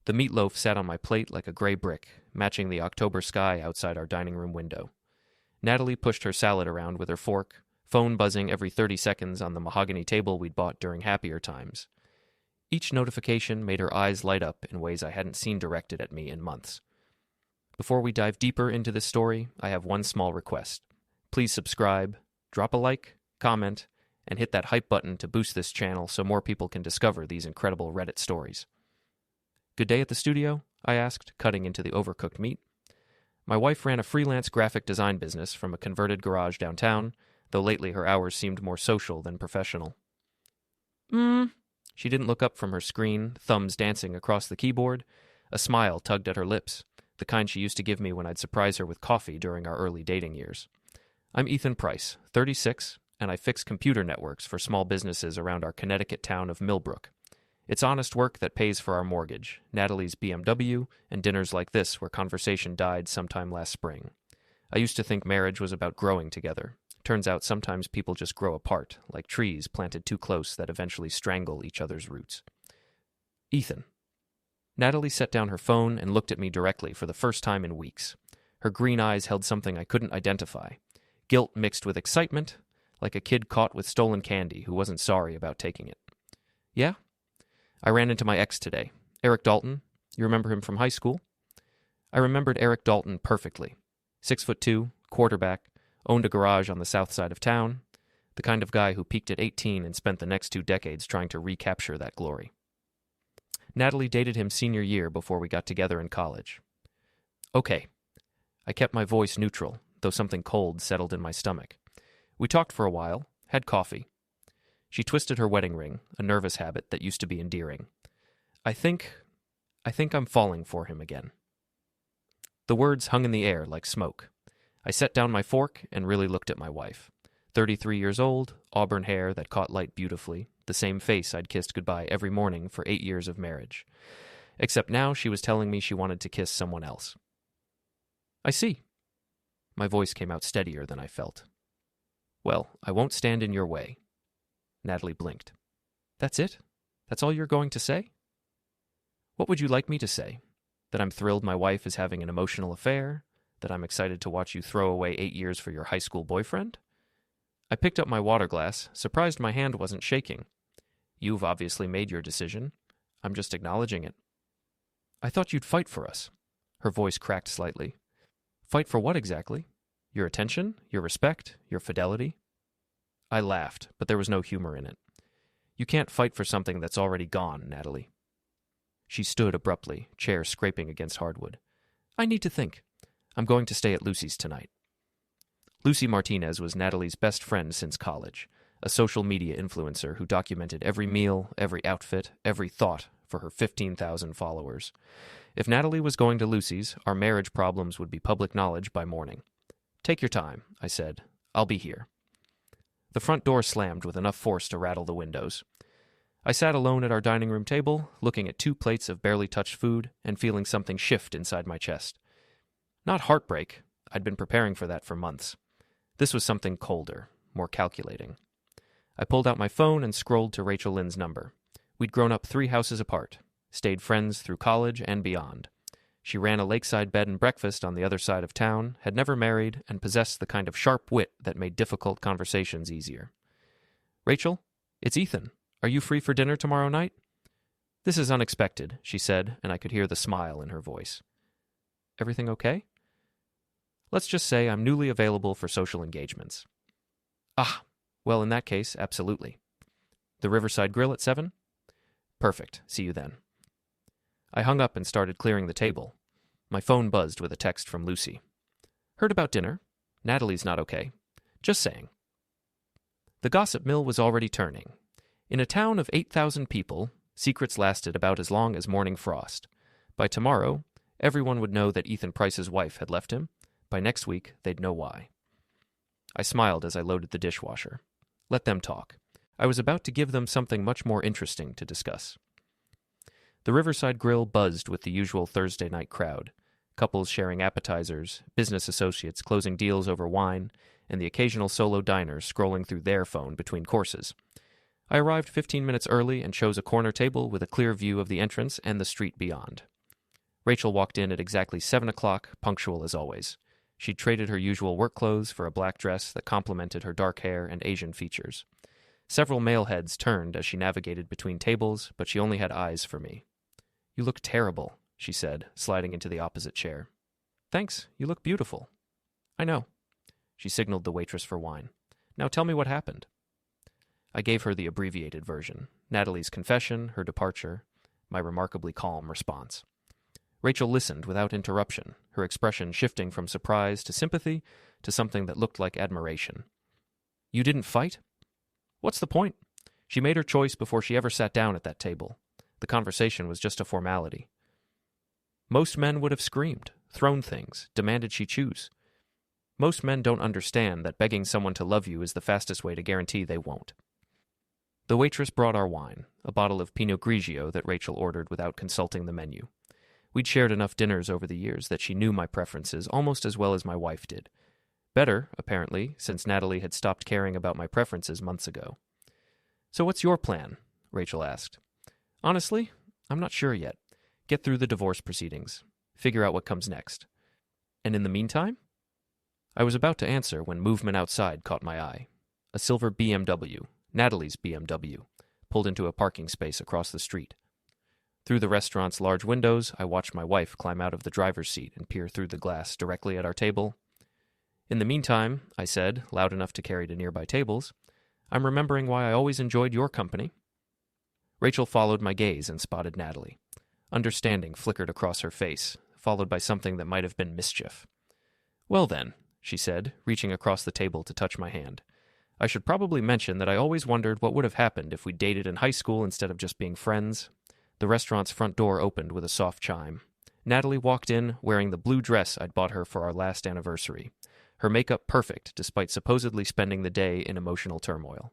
The meatloaf sat on my plate like a gray brick, matching the October sky outside our dining room window. Natalie pushed her salad around with her fork, phone buzzing every 30 seconds on the mahogany table we'd bought during happier times. Each notification made her eyes light up in ways I hadn't seen directed at me in months. Before we dive deeper into this story, I have one small request. Please subscribe, drop a like, comment, and hit that hype button to boost this channel so more people can discover these incredible Reddit stories. Good day at the studio? I asked, cutting into the overcooked meat. My wife ran a freelance graphic design business from a converted garage downtown, though lately her hours seemed more social than professional. She didn't look up from her screen, thumbs dancing across the keyboard. A smile tugged at her lips, the kind she used to give me when I'd surprise her with coffee during our early dating years. I'm Ethan Price, 36, and I fix computer networks for small businesses around our Connecticut town of Millbrook. It's honest work that pays for our mortgage, Natalie's BMW, and dinners like this where conversation died sometime last spring. I used to think marriage was about growing together. Turns out sometimes people just grow apart, like trees planted too close that eventually strangle each other's roots. Ethan. Natalie set down her phone and looked at me directly for the first time in weeks. Her green eyes held something I couldn't identify. Guilt mixed with excitement, like a kid caught with stolen candy who wasn't sorry about taking it. Yeah? I ran into my ex today, Eric Dalton. You remember him from high school? I remembered Eric Dalton perfectly. 6'2", quarterback, owned a garage on the south side of town, the kind of guy who peaked at 18 and spent the next 2 decades trying to recapture that glory. Natalie dated him senior year before we got together in college. Okay. I kept my voice neutral, though something cold settled in my stomach. We talked for a while, had coffee. She twisted her wedding ring, a nervous habit that used to be endearing. I think I'm falling for him again. The words hung in the air like smoke. I set down my fork and really looked at my wife. 33 years old, auburn hair that caught light beautifully, the same face I'd kissed goodbye every morning for 8 years of marriage. Except now she was telling me she wanted to kiss someone else. I see. My voice came out steadier than I felt. Well, I won't stand in your way. Natalie blinked. That's it? That's all you're going to say? What would you like me to say? That I'm thrilled my wife is having an emotional affair? That I'm excited to watch you throw away 8 years for your high school boyfriend? I picked up my water glass, surprised my hand wasn't shaking. You've obviously made your decision. I'm just acknowledging it. I thought you'd fight for us. Her voice cracked slightly. Fight for what exactly? Your attention? Your respect? Your fidelity? I laughed, but there was no humor in it. You can't fight for something that's already gone, Natalie. She stood abruptly, chair scraping against hardwood. I need to think. I'm going to stay at Lucy's tonight. Lucy Martinez was Natalie's best friend since college, a social media influencer who documented every meal, every outfit, every thought for her 15,000 followers. If Natalie was going to Lucy's, our marriage problems would be public knowledge by morning. Take your time, I said. I'll be here. The front door slammed with enough force to rattle the windows. I sat alone at our dining room table, looking at 2 plates of barely touched food and feeling something shift inside my chest. Not heartbreak. I'd been preparing for that for months. This was something colder, more calculating. I pulled out my phone and scrolled to Rachel Lynn's number. We'd grown up 3 houses apart, stayed friends through college and beyond. She ran a lakeside bed and breakfast on the other side of town, had never married, and possessed the kind of sharp wit that made difficult conversations easier. Rachel, it's Ethan. Are you free for dinner tomorrow night? This is unexpected, she said, and I could hear the smile in her voice. Everything okay? Let's just say I'm newly available for social engagements. Ah, well, in that case, absolutely. The Riverside Grill at 7? Perfect. See you then. I hung up and started clearing the table. My phone buzzed with a text from Lucy. Heard about dinner. Natalie's not okay. Just saying. The gossip mill was already turning. In a town of 8,000 people, secrets lasted about as long as morning frost. By tomorrow, everyone would know that Ethan Price's wife had left him. By next week, they'd know why. I smiled as I loaded the dishwasher. Let them talk. I was about to give them something much more interesting to discuss. The Riverside Grill buzzed with the usual Thursday night crowd, couples sharing appetizers, business associates closing deals over wine, and the occasional solo diner scrolling through their phone between courses. I arrived 15 minutes early and chose a corner table with a clear view of the entrance and the street beyond. Rachel walked in at exactly 7 o'clock, punctual as always. She'd traded her usual work clothes for a black dress that complemented her dark hair and Asian features. Several male heads turned as she navigated between tables, but she only had eyes for me. "You look terrible," she said, sliding into the opposite chair. "Thanks, you look beautiful." "I know." She signaled the waitress for wine. "Now tell me what happened." I gave her the abbreviated version, Natalie's confession, her departure, my remarkably calm response. Rachel listened without interruption, her expression shifting from surprise to sympathy to something that looked like admiration. "You didn't fight?" "What's the point? She made her choice before she ever sat down at that table. The conversation was just a formality." "Most men would have screamed, thrown things, demanded she choose. Most men don't understand that begging someone to love you is the fastest way to guarantee they won't." The waitress brought our wine, a bottle of Pinot Grigio that Rachel ordered without consulting the menu. We'd shared enough dinners over the years that she knew my preferences almost as well as my wife did. Better, apparently, since Natalie had stopped caring about my preferences months ago. "So what's your plan?" Rachel asked. "Honestly, I'm not sure yet. Get through the divorce proceedings. Figure out what comes next. And in the meantime?" I was about to answer when movement outside caught my eye. A silver BMW, Natalie's BMW, pulled into a parking space across the street. Through the restaurant's large windows, I watched my wife climb out of the driver's seat and peer through the glass directly at our table. "In the meantime," I said, loud enough to carry to nearby tables, "I'm remembering why I always enjoyed your company." Rachel followed my gaze and spotted Natalie. Understanding flickered across her face, followed by something that might have been mischief. "Well then," she said, reaching across the table to touch my hand, "I should probably mention that I always wondered what would have happened if we dated in high school instead of just being friends." The restaurant's front door opened with a soft chime. Natalie walked in wearing the blue dress I'd bought her for our last anniversary, her makeup perfect despite supposedly spending the day in emotional turmoil.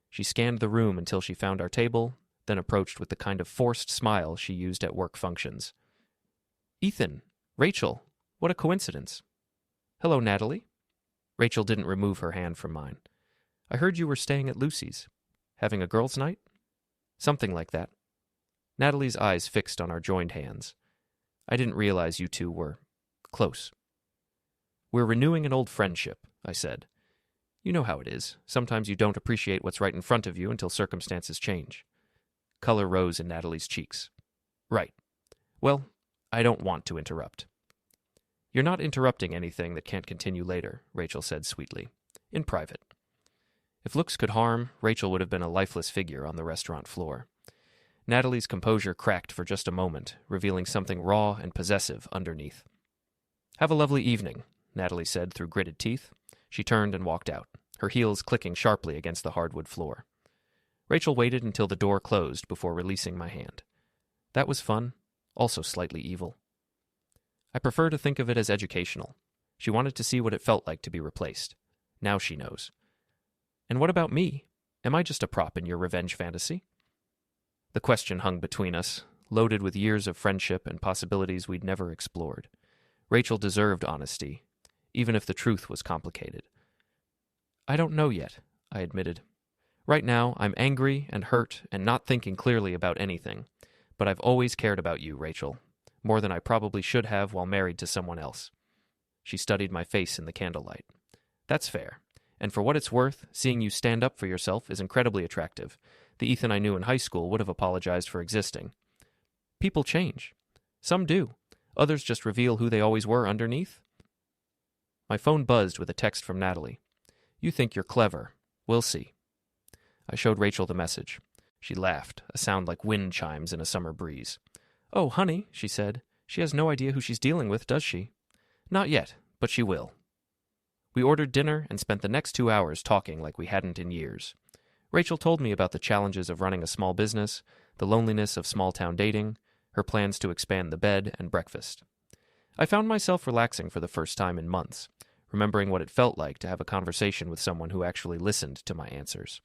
She scanned the room until she found our table, then approached with the kind of forced smile she used at work functions. "Ethan, Rachel, what a coincidence." "Hello, Natalie." Rachel didn't remove her hand from mine. "I heard you were staying at Lucy's. Having a girls' night?" "Something like that." Natalie's eyes fixed on our joined hands. "I didn't realize you two were close." "We're renewing an old friendship," I said. "You know how it is. Sometimes you don't appreciate what's right in front of you until circumstances change." Color rose in Natalie's cheeks. "Right. Well, I don't want to interrupt." "You're not interrupting anything that can't continue later," Rachel said sweetly. "In private." If looks could harm, Rachel would have been a lifeless figure on the restaurant floor. Natalie's composure cracked for just a moment, revealing something raw and possessive underneath. "Have a lovely evening," Natalie said through gritted teeth. She turned and walked out, her heels clicking sharply against the hardwood floor. Rachel waited until the door closed before releasing my hand. That was fun, also slightly evil. I prefer to think of it as educational. She wanted to see what it felt like to be replaced. Now she knows. "And what about me? Am I just a prop in your revenge fantasy?" The question hung between us, loaded with years of friendship and possibilities we'd never explored. Rachel deserved honesty, even if the truth was complicated. "I don't know yet," I admitted. "Right now, I'm angry and hurt and not thinking clearly about anything. But I've always cared about you, Rachel, more than I probably should have while married to someone else." She studied my face in the candlelight. "That's fair. And for what it's worth, seeing you stand up for yourself is incredibly attractive. The Ethan I knew in high school would have apologized for existing." "People change. Some do. Others just reveal who they always were underneath." My phone buzzed with a text from Natalie. "You think you're clever. We'll see." I showed Rachel the message. She laughed, a sound like wind chimes in a summer breeze. "Oh, honey," she said. "She has no idea who she's dealing with, does she?" "Not yet, but she will." We ordered dinner and spent the next 2 hours talking like we hadn't in years. Rachel told me about the challenges of running a small business, the loneliness of small-town dating, her plans to expand the bed and breakfast. I found myself relaxing for the first time in months, remembering what it felt like to have a conversation with someone who actually listened to my answers.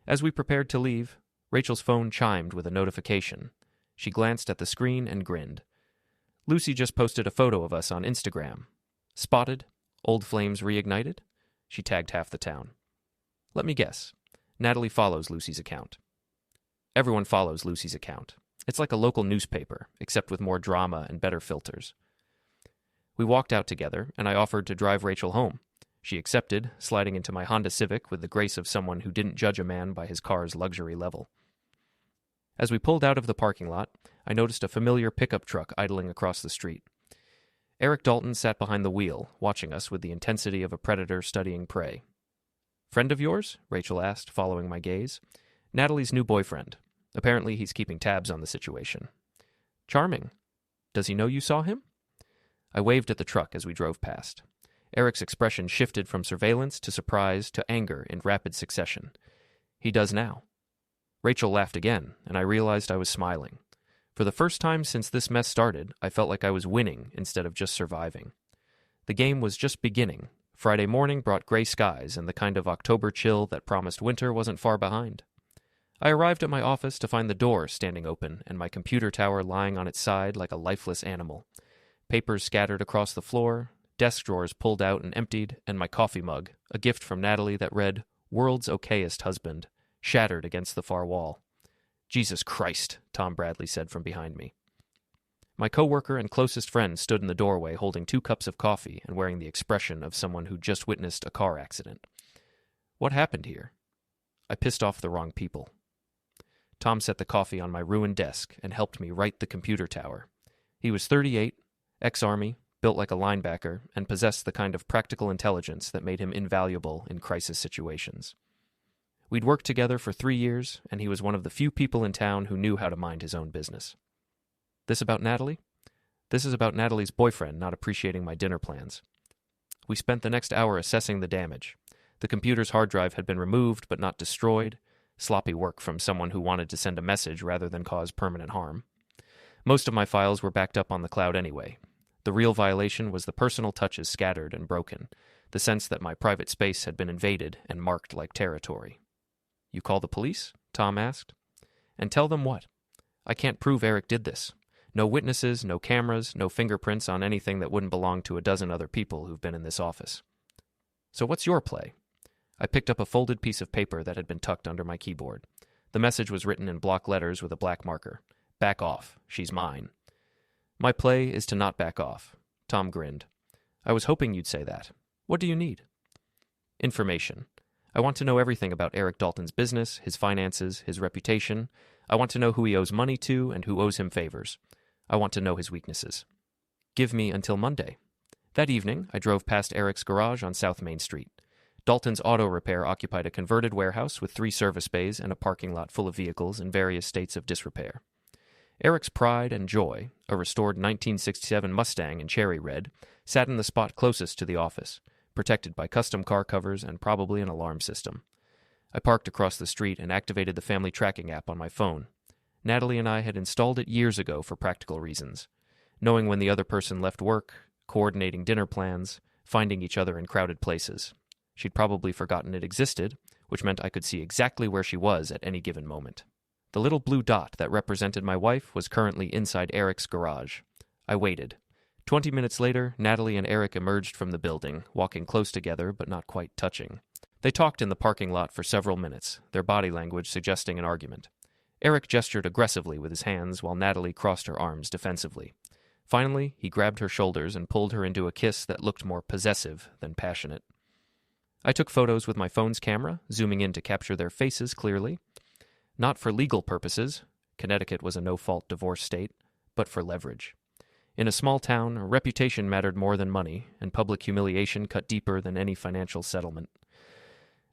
As we prepared to leave, Rachel's phone chimed with a notification. She glanced at the screen and grinned. "Lucy just posted a photo of us on Instagram. Spotted? Old flames reignited?" She tagged half the town. "Let me guess. Natalie follows Lucy's account." "Everyone follows Lucy's account. It's like a local newspaper, except with more drama and better filters. We walked out together, and I offered to drive Rachel home. She accepted, sliding into my Honda Civic with the grace of someone who didn't judge a man by his car's luxury level. As we pulled out of the parking lot, I noticed a familiar pickup truck idling across the street. Eric Dalton sat behind the wheel, watching us with the intensity of a predator studying prey. "Friend of yours?" Rachel asked, following my gaze. "Natalie's new boyfriend. Apparently he's keeping tabs on the situation." "Charming. Does he know you saw him?" I waved at the truck as we drove past. Eric's expression shifted from surveillance to surprise to anger in rapid succession. "He does now." Rachel laughed again, and I realized I was smiling. For the first time since this mess started, I felt like I was winning instead of just surviving. The game was just beginning. Friday morning brought gray skies, and the kind of October chill that promised winter wasn't far behind. I arrived at my office to find the door standing open and my computer tower lying on its side like a lifeless animal. Papers scattered across the floor, desk drawers pulled out and emptied, and my coffee mug, a gift from Natalie that read, "World's okayest husband," shattered against the far wall. "Jesus Christ," Tom Bradley said from behind me. My coworker and closest friend stood in the doorway holding 2 cups of coffee and wearing the expression of someone who just witnessed a car accident. "What happened here?" "I pissed off the wrong people." Tom set the coffee on my ruined desk and helped me right the computer tower. He was 38, ex-Army, built like a linebacker, and possessed the kind of practical intelligence that made him invaluable in crisis situations. We'd worked together for 3 years, and he was one of the few people in town who knew how to mind his own business. "This about Natalie?" "This is about Natalie's boyfriend not appreciating my dinner plans." We spent the next hour assessing the damage. The computer's hard drive had been removed but not destroyed, sloppy work from someone who wanted to send a message rather than cause permanent harm. Most of my files were backed up on the cloud anyway. The real violation was the personal touches scattered and broken, the sense that my private space had been invaded and marked like territory. "You call the police?" Tom asked. "And tell them what? I can't prove Eric did this. No witnesses, no cameras, no fingerprints on anything that wouldn't belong to a dozen other people who've been in this office." "So what's your play?" I picked up a folded piece of paper that had been tucked under my keyboard. The message was written in block letters with a black marker. "Back off. She's mine." "My play is to not back off." Tom grinned. "I was hoping you'd say that. What do you need?" "Information. I want to know everything about Eric Dalton's business, his finances, his reputation. I want to know who he owes money to and who owes him favors. I want to know his weaknesses." "Give me until Monday." That evening, I drove past Eric's garage on South Main Street. Dalton's Auto Repair occupied a converted warehouse with 3 service bays and a parking lot full of vehicles in various states of disrepair. Eric's pride and joy, a restored 1967 Mustang in cherry red, sat in the spot closest to the office, protected by custom car covers and probably an alarm system. I parked across the street and activated the family tracking app on my phone. Natalie and I had installed it years ago for practical reasons. Knowing when the other person left work, coordinating dinner plans, finding each other in crowded places. She'd probably forgotten it existed, which meant I could see exactly where she was at any given moment. The little blue dot that represented my wife was currently inside Eric's garage. I waited. 20 minutes later, Natalie and Eric emerged from the building, walking close together but not quite touching. They talked in the parking lot for several minutes, their body language suggesting an argument. Eric gestured aggressively with his hands while Natalie crossed her arms defensively. Finally, he grabbed her shoulders and pulled her into a kiss that looked more possessive than passionate. I took photos with my phone's camera, zooming in to capture their faces clearly. Not for legal purposes, Connecticut was a no-fault divorce state, but for leverage. In a small town, reputation mattered more than money, and public humiliation cut deeper than any financial settlement.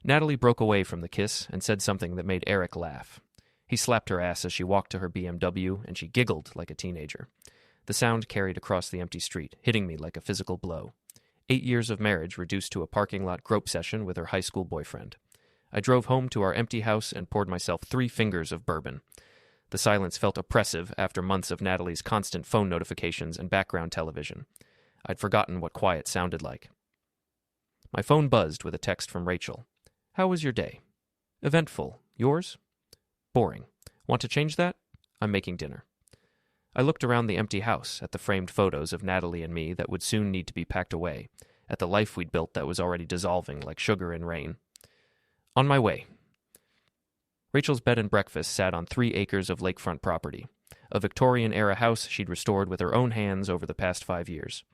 Natalie broke away from the kiss and said something that made Eric laugh. He slapped her ass as she walked to her BMW, and she giggled like a teenager. The sound carried across the empty street, hitting me like a physical blow. 8 years of marriage reduced to a parking lot grope session with her high school boyfriend. I drove home to our empty house and poured myself 3 fingers of bourbon. The silence felt oppressive after months of Natalie's constant phone notifications and background television. I'd forgotten what quiet sounded like. My phone buzzed with a text from Rachel. "How was your day?" "Eventful. Yours?" "Boring. Want to change that?" "I'm making dinner." I looked around the empty house at the framed photos of Natalie and me that would soon need to be packed away, at the life we'd built that was already dissolving like sugar in rain. On my way. Rachel's bed and breakfast sat on 3 acres of lakefront property. a Victorian-era house she'd restored with her own hands over the past 5 years.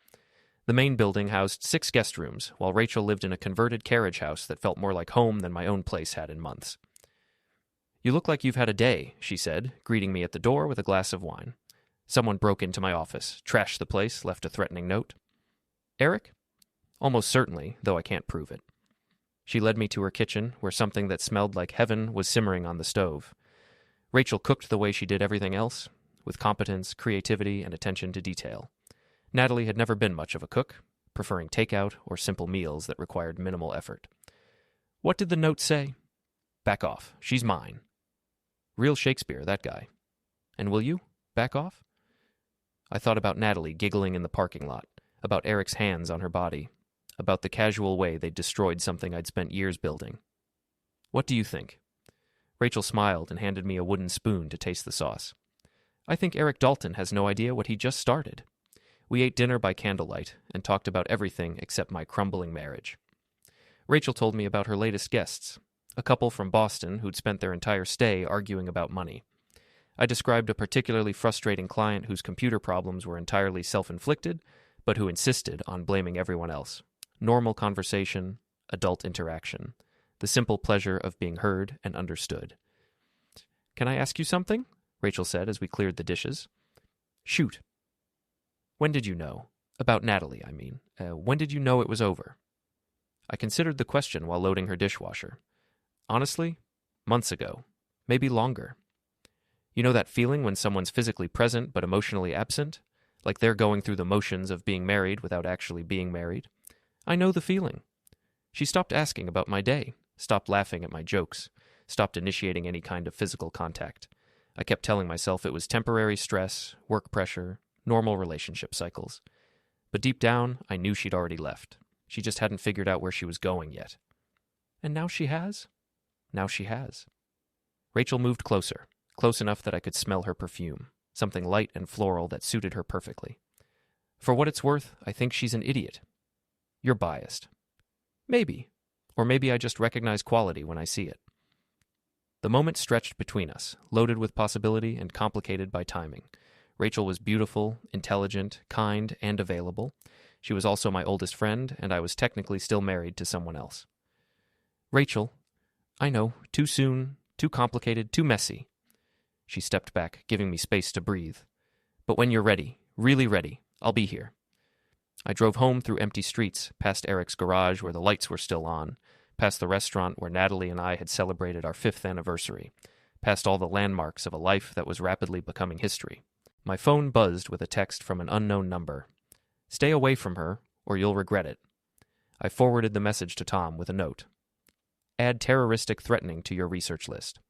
The main building housed 6 guest rooms, while Rachel lived in a converted carriage house that felt more like home than my own place had in months. "You look like you've had a day," she said, greeting me at the door with a glass of wine. Someone broke into my office, trashed the place, left a threatening note. "Eric?" "Almost certainly, though I can't prove it." She led me to her kitchen, where something that smelled like heaven was simmering on the stove. Rachel cooked the way she did everything else, with competence, creativity, and attention to detail. Natalie had never been much of a cook, preferring takeout or simple meals that required minimal effort. "What did the note say?" "Back off. She's mine." Real Shakespeare, that guy. "And will you? Back off?" I thought about Natalie giggling in the parking lot, about Eric's hands on her body, about the casual way they'd destroyed something I'd spent years building. "What do you think?" Rachel smiled and handed me a wooden spoon to taste the sauce. "I think Eric Dalton has no idea what he just started." We ate dinner by candlelight and talked about everything except my crumbling marriage. Rachel told me about her latest guests, a couple from Boston who'd spent their entire stay arguing about money. I described a particularly frustrating client whose computer problems were entirely self-inflicted, but who insisted on blaming everyone else. Normal conversation, adult interaction, the simple pleasure of being heard and understood. "Can I ask you something?" Rachel said as we cleared the dishes. "Shoot." "When did you know? About Natalie, I mean. When did you know it was over?" I considered the question while loading her dishwasher. Honestly, months ago. Maybe longer. You know that feeling when someone's physically present but emotionally absent? Like they're going through the motions of being married without actually being married? I know the feeling. She stopped asking about my day, stopped laughing at my jokes, stopped initiating any kind of physical contact. I kept telling myself it was temporary stress, work pressure, normal relationship cycles. But deep down, I knew she'd already left. She just hadn't figured out where she was going yet. And now she has? Now she has. Rachel moved closer, close enough that I could smell her perfume, something light and floral that suited her perfectly. "For what it's worth, I think she's an idiot." "You're biased." "Maybe. Or maybe I just recognize quality when I see it." The moment stretched between us, loaded with possibility and complicated by timing. Rachel was beautiful, intelligent, kind, and available. She was also my oldest friend, and I was technically still married to someone else. "Rachel, I know, too soon, too complicated, too messy." She stepped back, giving me space to breathe. "But when you're ready, really ready, I'll be here." I drove home through empty streets, past Eric's garage where the lights were still on, past the restaurant where Natalie and I had celebrated our 5th anniversary, past all the landmarks of a life that was rapidly becoming history. My phone buzzed with a text from an unknown number. "Stay away from her, or you'll regret it." I forwarded the message to Tom with a note. "Add terroristic threatening to your research list."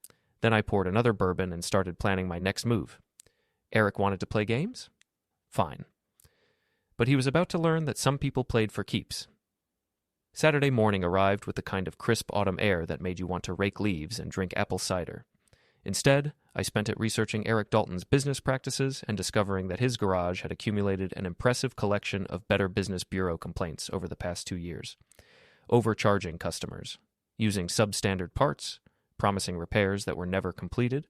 Then I poured another bourbon and started planning my next move. Eric wanted to play games? Fine. But he was about to learn that some people played for keeps. Saturday morning arrived with the kind of crisp autumn air that made you want to rake leaves and drink apple cider. Instead, I spent it researching Eric Dalton's business practices and discovering that his garage had accumulated an impressive collection of Better Business Bureau complaints over the past 2 years. Overcharging customers, using substandard parts, promising repairs that were never completed.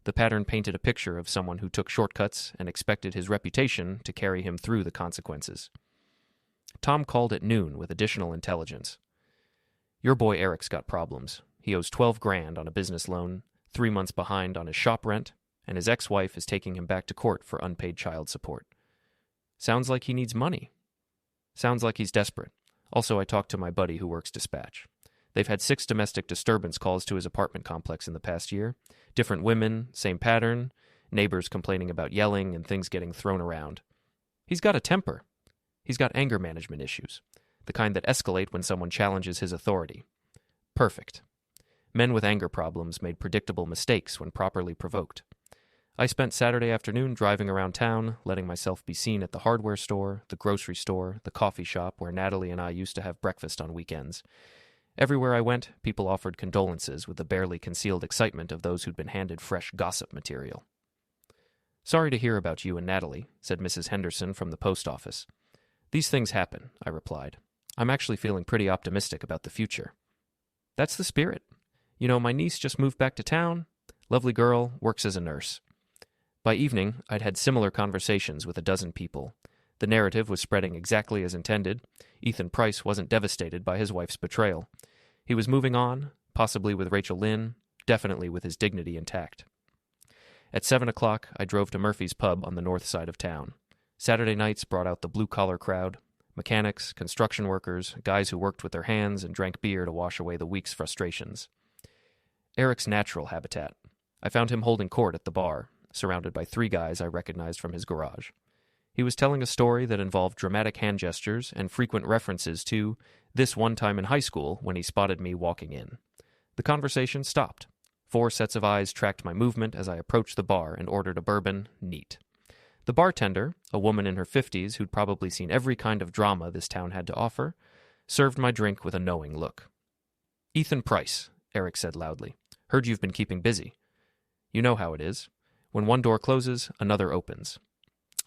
The pattern painted a picture of someone who took shortcuts and expected his reputation to carry him through the consequences. Tom called at noon with additional intelligence. "Your boy Eric's got problems. He owes $12,000 on a business loan, 3 months behind on his shop rent, and his ex-wife is taking him back to court for unpaid child support." Sounds like he needs money. Sounds like he's desperate. Also, I talked to my buddy who works dispatch. They've had 6 domestic disturbance calls to his apartment complex in the past year. Different women, same pattern, neighbors complaining about yelling and things getting thrown around. He's got a temper. He's got anger management issues, the kind that escalate when someone challenges his authority. Perfect. Men with anger problems made predictable mistakes when properly provoked. I spent Saturday afternoon driving around town, letting myself be seen at the hardware store, the grocery store, the coffee shop where Natalie and I used to have breakfast on weekends. Everywhere I went, people offered condolences with the barely concealed excitement of those who'd been handed fresh gossip material. "Sorry to hear about you and Natalie," said Mrs. Henderson from the post office. "These things happen," I replied. "I'm actually feeling pretty optimistic about the future." "That's the spirit. You know, my niece just moved back to town. Lovely girl, works as a nurse." By evening, I'd had similar conversations with a dozen people. The narrative was spreading exactly as intended. Ethan Price wasn't devastated by his wife's betrayal. He was moving on, possibly with Rachel Lynn, definitely with his dignity intact. At 7 o'clock, I drove to Murphy's Pub on the north side of town. Saturday nights brought out the blue-collar crowd. Mechanics, construction workers, guys who worked with their hands and drank beer to wash away the week's frustrations. Eric's natural habitat. I found him holding court at the bar, surrounded by 3 guys I recognized from his garage. He was telling a story that involved dramatic hand gestures and frequent references to this one time in high school when he spotted me walking in. The conversation stopped. 4 sets of eyes tracked my movement as I approached the bar and ordered a bourbon, neat. The bartender, a woman in her 50s who'd probably seen every kind of drama this town had to offer, served my drink with a knowing look. "Ethan Price," Eric said loudly. "Heard you've been keeping busy. You know how it is. When one door closes, another opens.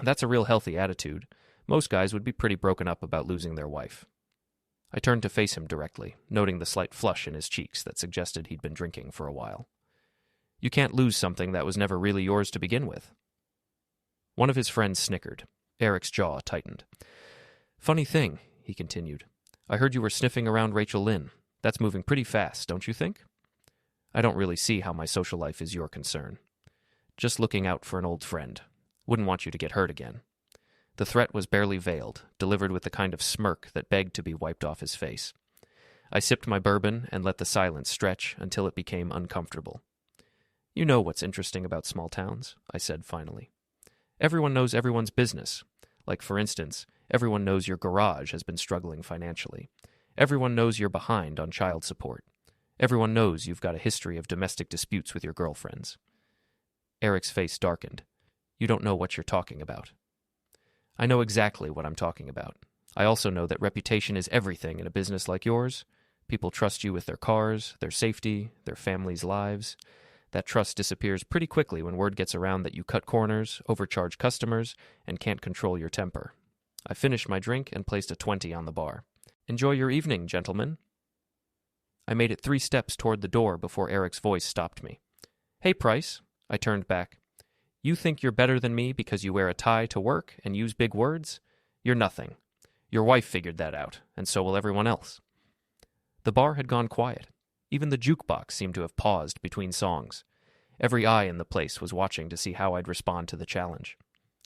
That's a real healthy attitude. Most guys would be pretty broken up about losing their wife." I turned to face him directly, noting the slight flush in his cheeks that suggested he'd been drinking for a while. "You can't lose something that was never really yours to begin with." One of his friends snickered. Eric's jaw tightened. "Funny thing," he continued. "I heard you were sniffing around Rachel Lynn. That's moving pretty fast, don't you think?" "I don't really see how my social life is your concern. Just looking out for an old friend. Wouldn't want you to get hurt again." The threat was barely veiled, delivered with the kind of smirk that begged to be wiped off his face. I sipped my bourbon and let the silence stretch until it became uncomfortable. "You know what's interesting about small towns," I said finally. "Everyone knows everyone's business. Like, for instance, everyone knows your garage has been struggling financially. Everyone knows you're behind on child support. Everyone knows you've got a history of domestic disputes with your girlfriends." Eric's face darkened. "You don't know what you're talking about." "I know exactly what I'm talking about. I also know that reputation is everything in a business like yours. People trust you with their cars, their safety, their families' lives. That trust disappears pretty quickly when word gets around that you cut corners, overcharge customers, and can't control your temper." I finished my drink and placed a 20 on the bar. "Enjoy your evening, gentlemen." I made it 3 steps toward the door before Eric's voice stopped me. "Hey, Price." I turned back. "You think you're better than me because you wear a tie to work and use big words? You're nothing. Your wife figured that out, and so will everyone else." The bar had gone quiet. Even the jukebox seemed to have paused between songs. Every eye in the place was watching to see how I'd respond to the challenge.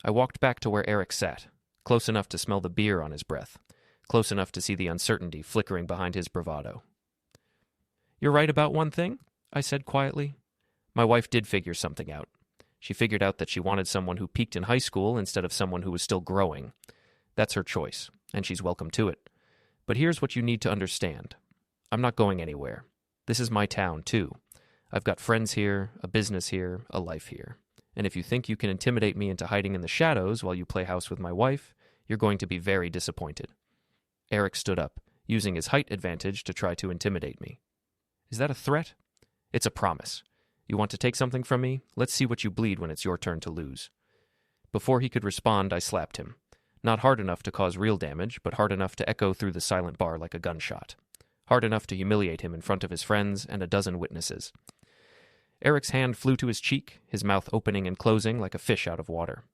I walked back to where Eric sat, close enough to smell the beer on his breath, close enough to see the uncertainty flickering behind his bravado. "You're right about one thing," I said quietly. "My wife did figure something out. She figured out that she wanted someone who peaked in high school instead of someone who was still growing. That's her choice, and she's welcome to it. But here's what you need to understand. I'm not going anywhere. This is my town, too. I've got friends here, a business here, a life here. And if you think you can intimidate me into hiding in the shadows while you play house with my wife, you're going to be very disappointed." Eric stood up, using his height advantage to try to intimidate me. "Is that a threat?" "It's a promise. You want to take something from me? Let's see what you bleed when it's your turn to lose." Before he could respond, I slapped him. Not hard enough to cause real damage, but hard enough to echo through the silent bar like a gunshot. Hard enough to humiliate him in front of his friends and a dozen witnesses. Eric's hand flew to his cheek, his mouth opening and closing like a fish out of water.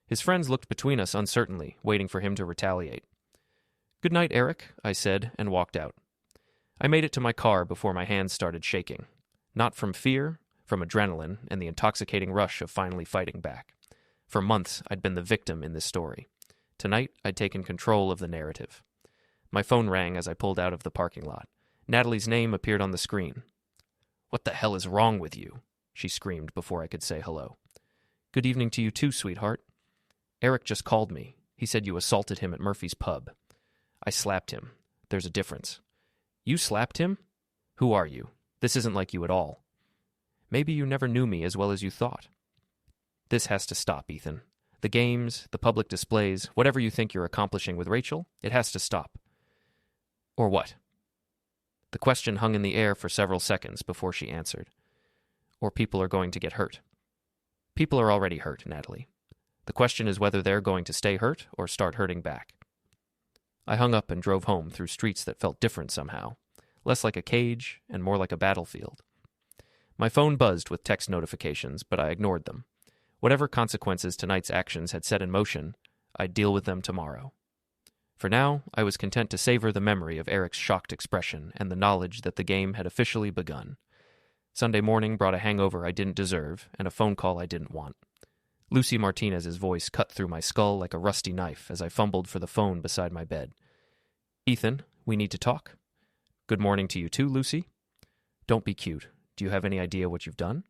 His friends looked between us uncertainly, waiting for him to retaliate. "Good night, Eric," I said, and walked out. I made it to my car before my hands started shaking. Not from fear, from adrenaline and the intoxicating rush of finally fighting back. For months, I'd been the victim in this story. Tonight, I'd taken control of the narrative. My phone rang as I pulled out of the parking lot. Natalie's name appeared on the screen. "What the hell is wrong with you?" she screamed before I could say hello. "Good evening to you too, sweetheart." "Eric just called me. He said you assaulted him at Murphy's Pub." I slapped him. There's a difference. "You slapped him? Who are you? This isn't like you at all." "Maybe you never knew me as well as you thought." "This has to stop, Ethan. The games, the public displays, whatever you think you're accomplishing with Rachel, it has to stop." "Or what?" The question hung in the air for several seconds before she answered. "Or people are going to get hurt." "People are already hurt, Natalie. The question is whether they're going to stay hurt or start hurting back." I hung up and drove home through streets that felt different somehow, less like a cage and more like a battlefield. My phone buzzed with text notifications, but I ignored them. Whatever consequences tonight's actions had set in motion, I'd deal with them tomorrow. For now, I was content to savor the memory of Eric's shocked expression and the knowledge that the game had officially begun. Sunday morning brought a hangover I didn't deserve and a phone call I didn't want. Lucy Martinez's voice cut through my skull like a rusty knife as I fumbled for the phone beside my bed. "Ethan, we need to talk." "Good morning to you too, Lucy." "Don't be cute. Do you have any idea what you've done?"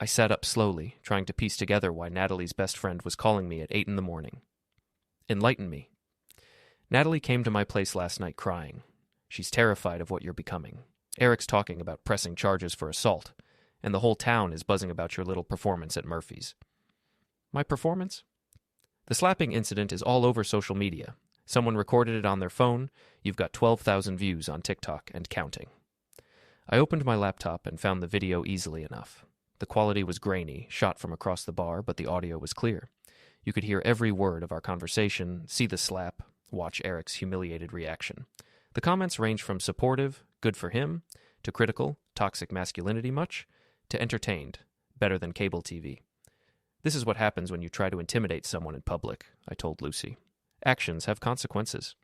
I sat up slowly, trying to piece together why Natalie's best friend was calling me at 8 in the morning. "Enlighten me." "Natalie came to my place last night crying. She's terrified of what you're becoming. Eric's talking about pressing charges for assault, and the whole town is buzzing about your little performance at Murphy's." "My performance?" "The slapping incident is all over social media. Someone recorded it on their phone. You've got 12,000 views on TikTok and counting." I opened my laptop and found the video easily enough. The quality was grainy, shot from across the bar, but the audio was clear. You could hear every word of our conversation, see the slap, watch Eric's humiliated reaction. The comments range from supportive, good for him, to critical, toxic masculinity much, to entertained, better than cable TV. "This is what happens when you try to intimidate someone in public," I told Lucy. "Actions have consequences."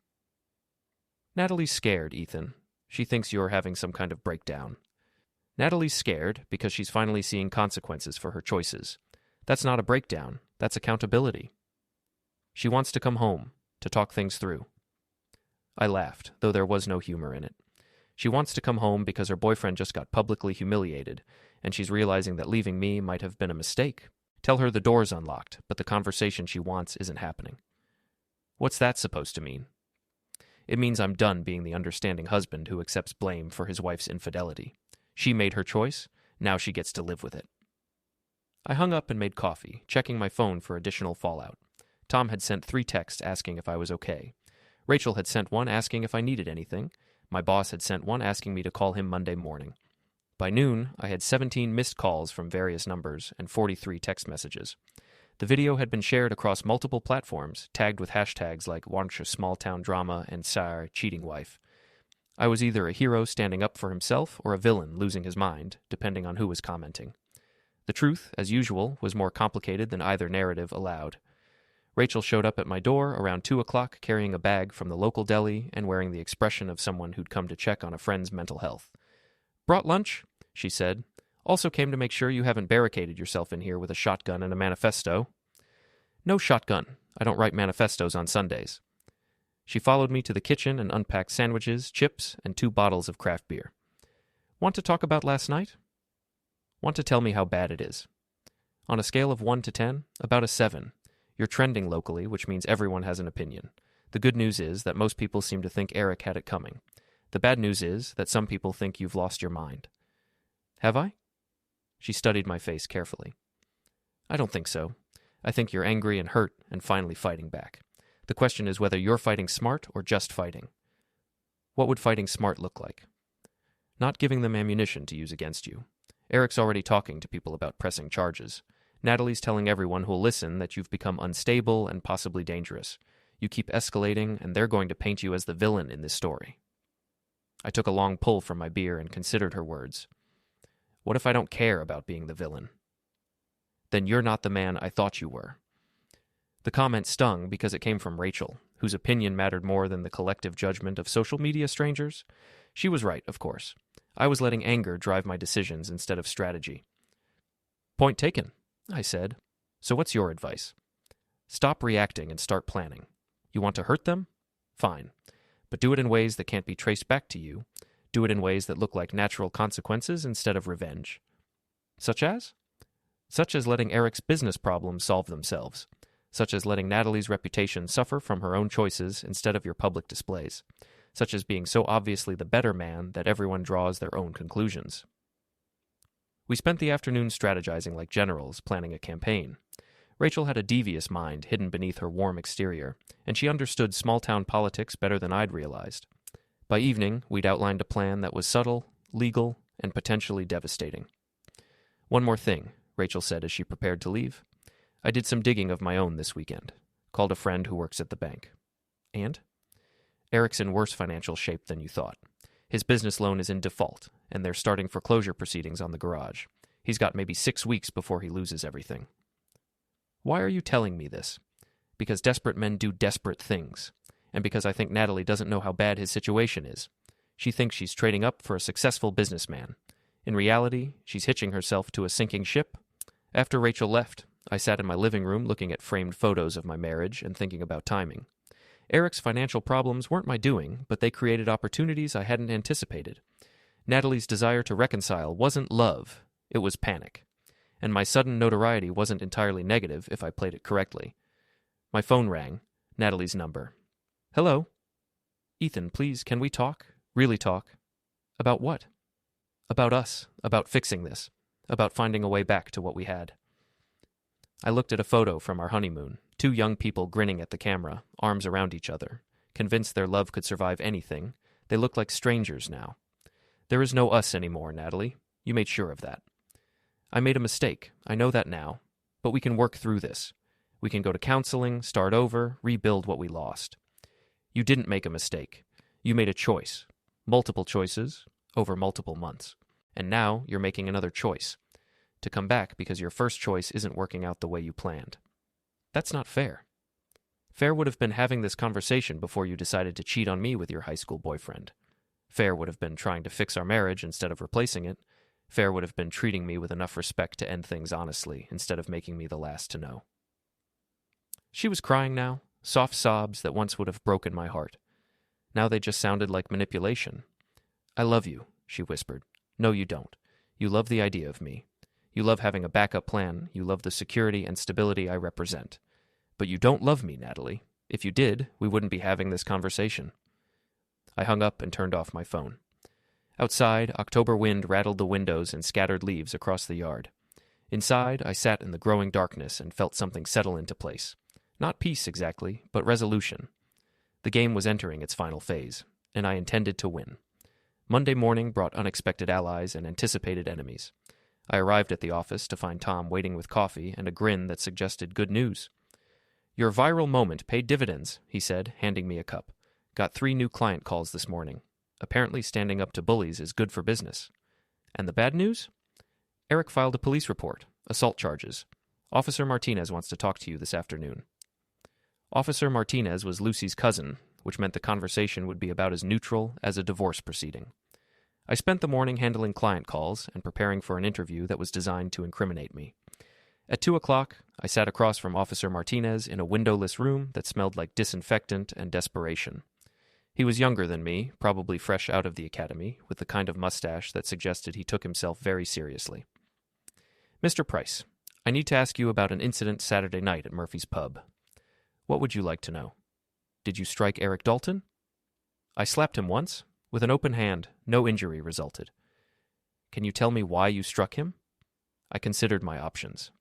"Natalie's scared, Ethan. She thinks you're having some kind of breakdown." "Natalie's scared because she's finally seeing consequences for her choices. That's not a breakdown. That's accountability. She wants to come home, to talk things through." I laughed, though there was no humor in it. She wants to come home because her boyfriend just got publicly humiliated, and she's realizing that leaving me might have been a mistake. Tell her the door's unlocked, but the conversation she wants isn't happening. What's that supposed to mean? It means I'm done being the understanding husband who accepts blame for his wife's infidelity. She made her choice, now she gets to live with it. I hung up and made coffee, checking my phone for additional fallout. Tom had sent 3 texts asking if I was okay. Rachel had sent one asking if I needed anything. My boss had sent one asking me to call him Monday morning. By noon, I had 17 missed calls from various numbers and 43 text messages. The video had been shared across multiple platforms, tagged with hashtags like "Wancha Small Town Drama" and "Sar Cheating Wife." I was either a hero standing up for himself or a villain losing his mind, depending on who was commenting. The truth, as usual, was more complicated than either narrative allowed. Rachel showed up at my door around 2 o'clock carrying a bag from the local deli and wearing the expression of someone who'd come to check on a friend's mental health. "Brought lunch," she said. "Also came to make sure you haven't barricaded yourself in here with a shotgun and a manifesto." "No shotgun. I don't write manifestos on Sundays." She followed me to the kitchen and unpacked sandwiches, chips, and 2 bottles of craft beer. "Want to talk about last night?" "Want to tell me how bad it is?" "On a scale of 1 to 10, about a 7. You're trending locally, which means everyone has an opinion. The good news is that most people seem to think Eric had it coming. The bad news is that some people think you've lost your mind." "Have I?" She studied my face carefully. "I don't think so. I think you're angry and hurt and finally fighting back. The question is whether you're fighting smart or just fighting." "What would fighting smart look like?" "Not giving them ammunition to use against you. Eric's already talking to people about pressing charges. Natalie's telling everyone who'll listen that you've become unstable and possibly dangerous. You keep escalating, and they're going to paint you as the villain in this story." I took a long pull from my beer and considered her words. What if I don't care about being the villain? "Then you're not the man I thought you were." The comment stung because it came from Rachel, whose opinion mattered more than the collective judgment of social media strangers. She was right, of course. I was letting anger drive my decisions instead of strategy. "Point taken," I said. "So what's your advice?" "Stop reacting and start planning. You want to hurt them? Fine. But do it in ways that can't be traced back to you. Do it in ways that look like natural consequences instead of revenge." "Such as?" "Such as letting Eric's business problems solve themselves. Such as letting Natalie's reputation suffer from her own choices instead of your public displays. Such as being so obviously the better man that everyone draws their own conclusions." We spent the afternoon strategizing like generals, planning a campaign. Rachel had a devious mind hidden beneath her warm exterior, and she understood small-town politics better than I'd realized. By evening, we'd outlined a plan that was subtle, legal, and potentially devastating. "One more thing," Rachel said as she prepared to leave. "I did some digging of my own this weekend. Called a friend who works at the bank." "And?" "Eric's in worse financial shape than you thought. His business loan is in default, and they're starting foreclosure proceedings on the garage. He's got maybe 6 weeks before he loses everything." Why are you telling me this? Because desperate men do desperate things, and because I think Natalie doesn't know how bad his situation is. She thinks she's trading up for a successful businessman. In reality, she's hitching herself to a sinking ship. After Rachel left, I sat in my living room looking at framed photos of my marriage and thinking about timing. Eric's financial problems weren't my doing, but they created opportunities I hadn't anticipated. Natalie's desire to reconcile wasn't love, it was panic. And my sudden notoriety wasn't entirely negative if I played it correctly. My phone rang, Natalie's number. Hello? Ethan, please, can we talk? Really talk? About what? About us, about fixing this, about finding a way back to what we had. I looked at a photo from our honeymoon, two young people grinning at the camera, arms around each other. Convinced their love could survive anything, they looked like strangers now. There is no us anymore, Natalie. You made sure of that. I made a mistake, I know that now, but we can work through this. We can go to counseling, start over, rebuild what we lost. You didn't make a mistake. You made a choice. Multiple choices, over multiple months. And now you're making another choice. To come back because your first choice isn't working out the way you planned. That's not fair. Fair would have been having this conversation before you decided to cheat on me with your high school boyfriend. Fair would have been trying to fix our marriage instead of replacing it. Fair would have been treating me with enough respect to end things honestly instead of making me the last to know. She was crying now, soft sobs that once would have broken my heart. Now they just sounded like manipulation. I love you, she whispered. No, you don't. You love the idea of me. You love having a backup plan. You love the security and stability I represent. But you don't love me, Natalie. If you did, we wouldn't be having this conversation. I hung up and turned off my phone. Outside, October wind rattled the windows and scattered leaves across the yard. Inside, I sat in the growing darkness and felt something settle into place. Not peace exactly, but resolution. The game was entering its final phase, and I intended to win. Monday morning brought unexpected allies and anticipated enemies. I arrived at the office to find Tom waiting with coffee and a grin that suggested good news. Your viral moment paid dividends, he said, handing me a cup. Got 3 new client calls this morning. Apparently standing up to bullies is good for business. And the bad news? Eric filed a police report, assault charges. Officer Martinez wants to talk to you this afternoon. Officer Martinez was Lucy's cousin, which meant the conversation would be about as neutral as a divorce proceeding. I spent the morning handling client calls and preparing for an interview that was designed to incriminate me. At 2 o'clock, I sat across from Officer Martinez in a windowless room that smelled like disinfectant and desperation. He was younger than me, probably fresh out of the academy, with the kind of mustache that suggested he took himself very seriously. Mr. Price, I need to ask you about an incident Saturday night at Murphy's Pub. What would you like to know? Did you strike Eric Dalton? I slapped him once. With an open hand, no injury resulted. Can you tell me why you struck him? I considered my options.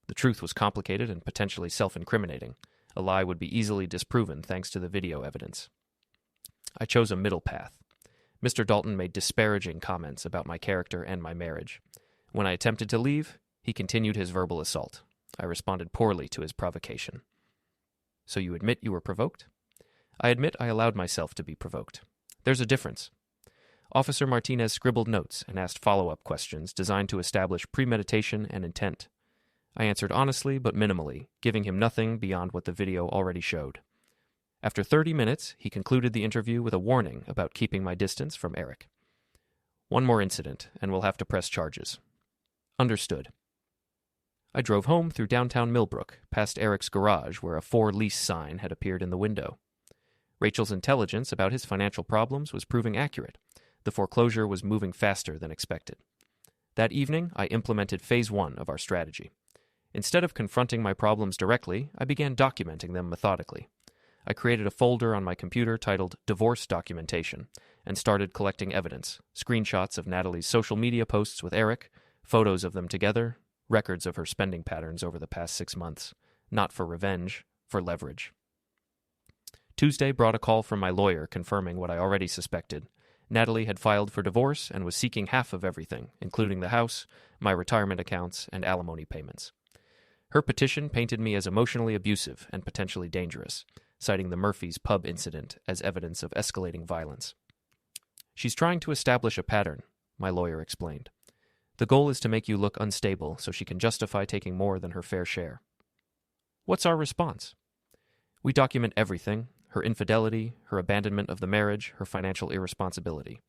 The truth was complicated and potentially self-incriminating. A lie would be easily disproven thanks to the video evidence. I chose a middle path. Mr. Dalton made disparaging comments about my character and my marriage. When I attempted to leave, he continued his verbal assault. I responded poorly to his provocation. So you admit you were provoked? I admit I allowed myself to be provoked. There's a difference. Officer Martinez scribbled notes and asked follow-up questions designed to establish premeditation and intent. I answered honestly but minimally, giving him nothing beyond what the video already showed. After 30 minutes, he concluded the interview with a warning about keeping my distance from Eric. One more incident, and we'll have to press charges. Understood. I drove home through downtown Millbrook, past Eric's garage where a for lease sign had appeared in the window. Rachel's intelligence about his financial problems was proving accurate. The foreclosure was moving faster than expected. That evening, I implemented phase 1 of our strategy. Instead of confronting my problems directly, I began documenting them methodically. I created a folder on my computer titled Divorce Documentation and started collecting evidence, screenshots of Natalie's social media posts with Eric, photos of them together, records of her spending patterns over the past 6 months, not for revenge, for leverage. Tuesday brought a call from my lawyer confirming what I already suspected. Natalie had filed for divorce and was seeking half of everything, including the house, my retirement accounts, and alimony payments. Her petition painted me as emotionally abusive and potentially dangerous, citing the Murphy's Pub incident as evidence of escalating violence. She's trying to establish a pattern, my lawyer explained. The goal is to make you look unstable so she can justify taking more than her fair share. What's our response? We document everything: her infidelity, her abandonment of the marriage, her financial irresponsibility.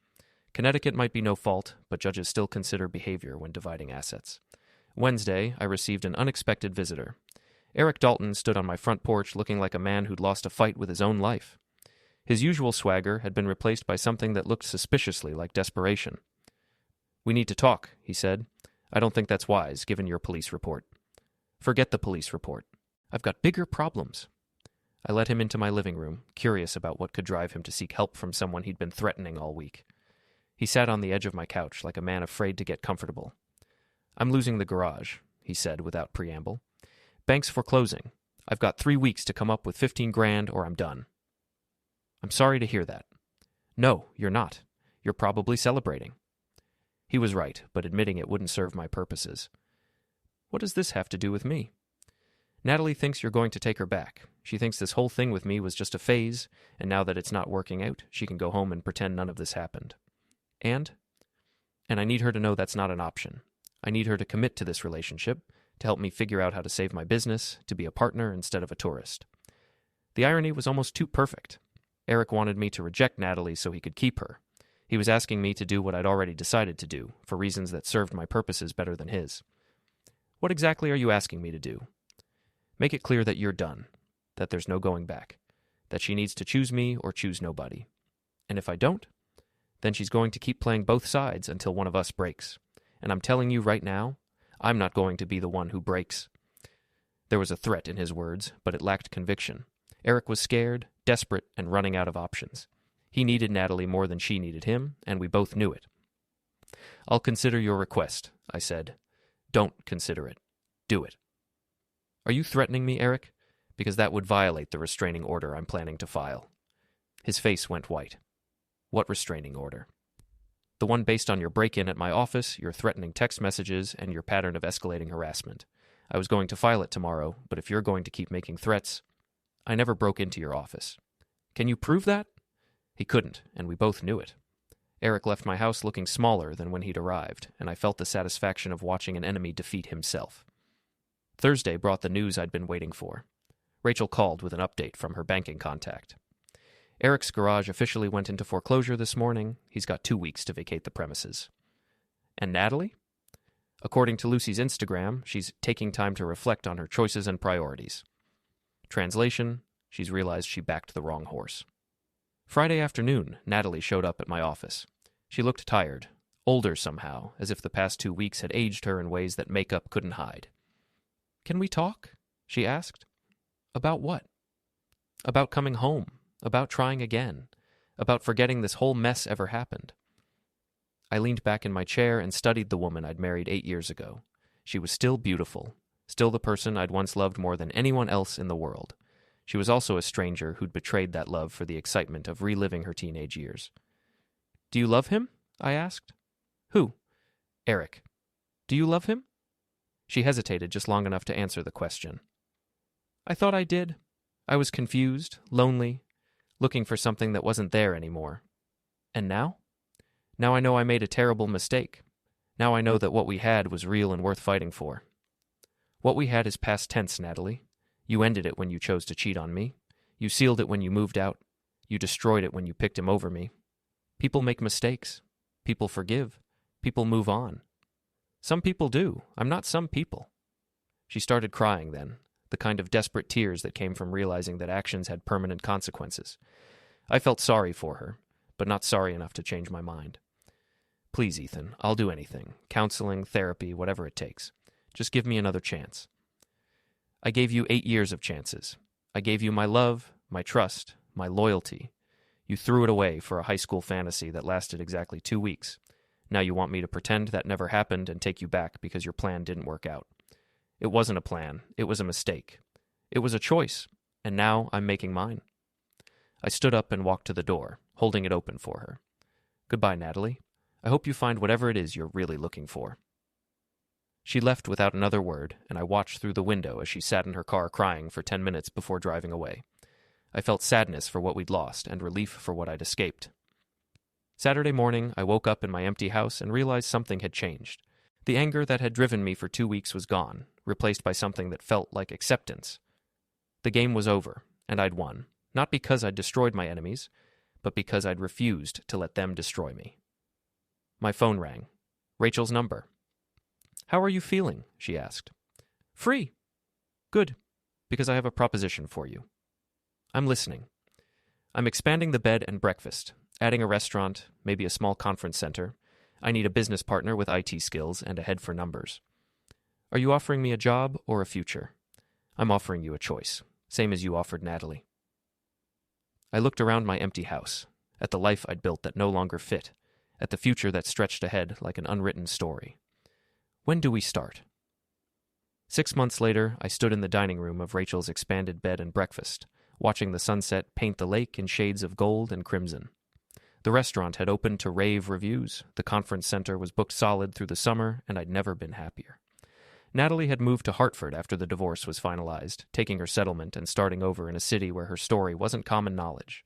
Connecticut might be no fault, but judges still consider behavior when dividing assets. Wednesday, I received an unexpected visitor. Eric Dalton stood on my front porch looking like a man who'd lost a fight with his own life. His usual swagger had been replaced by something that looked suspiciously like desperation. "We need to talk," he said. "I don't think that's wise, given your police report." "Forget the police report. I've got bigger problems." I led him into my living room, curious about what could drive him to seek help from someone he'd been threatening all week. He sat on the edge of my couch like a man afraid to get comfortable. "I'm losing the garage," he said without preamble. "Bank's foreclosing. I've got 3 weeks to come up with 15 grand or I'm done." "I'm sorry to hear that." "No, you're not. You're probably celebrating." He was right, but admitting it wouldn't serve my purposes. "What does this have to do with me?" "Natalie thinks you're going to take her back. She thinks this whole thing with me was just a phase, and now that it's not working out, she can go home and pretend none of this happened. And I need her to know that's not an option. I need her to commit to this relationship, to help me figure out how to save my business, to be a partner instead of a tourist." The irony was almost too perfect. Eric wanted me to reject Natalie so he could keep her. He was asking me to do what I'd already decided to do, for reasons that served my purposes better than his. "What exactly are you asking me to do?" "Make it clear that you're done, that there's no going back, that she needs to choose me or choose nobody. And if I don't, then she's going to keep playing both sides until one of us breaks. And I'm telling you right now, I'm not going to be the one who breaks." There was a threat in his words, but it lacked conviction. Eric was scared, desperate, and running out of options. He needed Natalie more than she needed him, and we both knew it. "I'll consider your request," I said. "Don't consider it. Do it." "Are you threatening me, Eric? Because that would violate the restraining order I'm planning to file." His face went white. "What restraining order?" "The one based on your break-in at my office, your threatening text messages, and your pattern of escalating harassment. I was going to file it tomorrow, but if you're going to keep making threats—" "I never broke into your office." "Can you prove that?" He couldn't, and we both knew it. Eric left my house looking smaller than when he'd arrived, and I felt the satisfaction of watching an enemy defeat himself. Thursday brought the news I'd been waiting for. Rachel called with an update from her banking contact. "Eric's garage officially went into foreclosure this morning. He's got 2 weeks to vacate the premises." "And Natalie?" "According to Lucy's Instagram, she's taking time to reflect on her choices and priorities." Translation: she's realized she backed the wrong horse. Friday afternoon, Natalie showed up at my office. She looked tired, older somehow, as if the past 2 weeks had aged her in ways that makeup couldn't hide. "Can we talk?" she asked. "About what?" "About coming home, about trying again, about forgetting this whole mess ever happened." I leaned back in my chair and studied the woman I'd married 8 years ago. She was still beautiful, still the person I'd once loved more than anyone else in the world. She was also a stranger who'd betrayed that love for the excitement of reliving her teenage years. "Do you love him?" I asked. "Who?" "Eric." "Do you love him?" She hesitated just long enough to answer the question. "I thought I did. I was confused, lonely, looking for something that wasn't there anymore. And now? Now I know I made a terrible mistake. Now I know that what we had was real and worth fighting for." "What we had is past tense, Natalie. You ended it when you chose to cheat on me. You sealed it when you moved out. You destroyed it when you picked him over me. People make mistakes. People forgive. People move on. Some people do. I'm not some people." She started crying then, the kind of desperate tears that came from realizing that actions had permanent consequences. I felt sorry for her, but not sorry enough to change my mind. "Please, Ethan, I'll do anything. Counseling, therapy, whatever it takes. Just give me another chance." "I gave you 8 years of chances. I gave you my love, my trust, my loyalty. You threw it away for a high school fantasy that lasted exactly 2 weeks. Now you want me to pretend that never happened and take you back because your plan didn't work out. It wasn't a plan. It was a mistake. It was a choice, and now I'm making mine." I stood up and walked to the door, holding it open for her. "Goodbye, Natalie. I hope you find whatever it is you're really looking for." She left without another word, and I watched through the window as she sat in her car crying for 10 minutes before driving away. I felt sadness for what we'd lost and relief for what I'd escaped. Saturday morning, I woke up in my empty house and realized something had changed. The anger that had driven me for 2 weeks was gone, replaced by something that felt like acceptance. The game was over, and I'd won, not because I'd destroyed my enemies, but because I'd refused to let them destroy me. My phone rang. Rachel's number. "How are you feeling?" she asked. "Free." "Good, because I have a proposition for you." "I'm listening." "I'm expanding the bed and breakfast, adding a restaurant, maybe a small conference center. I need a business partner with IT skills and a head for numbers." "Are you offering me a job or a future?" "I'm offering you a choice, same as you offered Natalie." I looked around my empty house, at the life I'd built that no longer fit, at the future that stretched ahead like an unwritten story. When do we start? 6 months later, I stood in the dining room of Rachel's expanded bed and breakfast, watching the sunset paint the lake in shades of gold and crimson. The restaurant had opened to rave reviews, the conference center was booked solid through the summer, and I'd never been happier. Natalie had moved to Hartford after the divorce was finalized, taking her settlement and starting over in a city where her story wasn't common knowledge.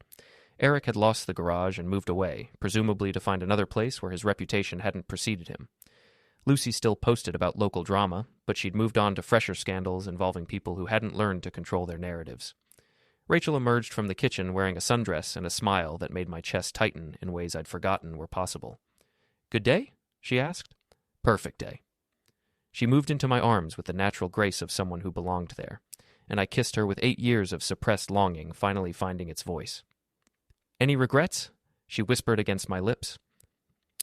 Eric had lost the garage and moved away, presumably to find another place where his reputation hadn't preceded him. Lucy still posted about local drama, but she'd moved on to fresher scandals involving people who hadn't learned to control their narratives. Rachel emerged from the kitchen wearing a sundress and a smile that made my chest tighten in ways I'd forgotten were possible. "Good day?" she asked. "Perfect day." She moved into my arms with the natural grace of someone who belonged there, and I kissed her with 8 years of suppressed longing finally finding its voice. "Any regrets?" she whispered against my lips.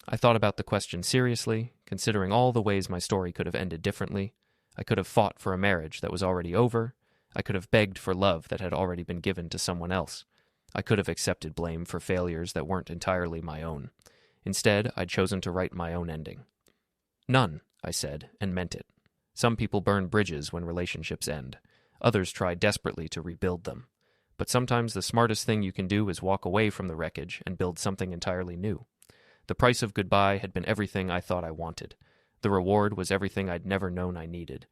I thought about the question seriously, considering all the ways my story could have ended differently. I could have fought for a marriage that was already over. I could have begged for love that had already been given to someone else. I could have accepted blame for failures that weren't entirely my own. Instead, I'd chosen to write my own ending. "None," I said, and meant it. Some people burn bridges when relationships end. Others try desperately to rebuild them. But sometimes the smartest thing you can do is walk away from the wreckage and build something entirely new. The price of goodbye had been everything I thought I wanted. The reward was everything I'd never known I needed.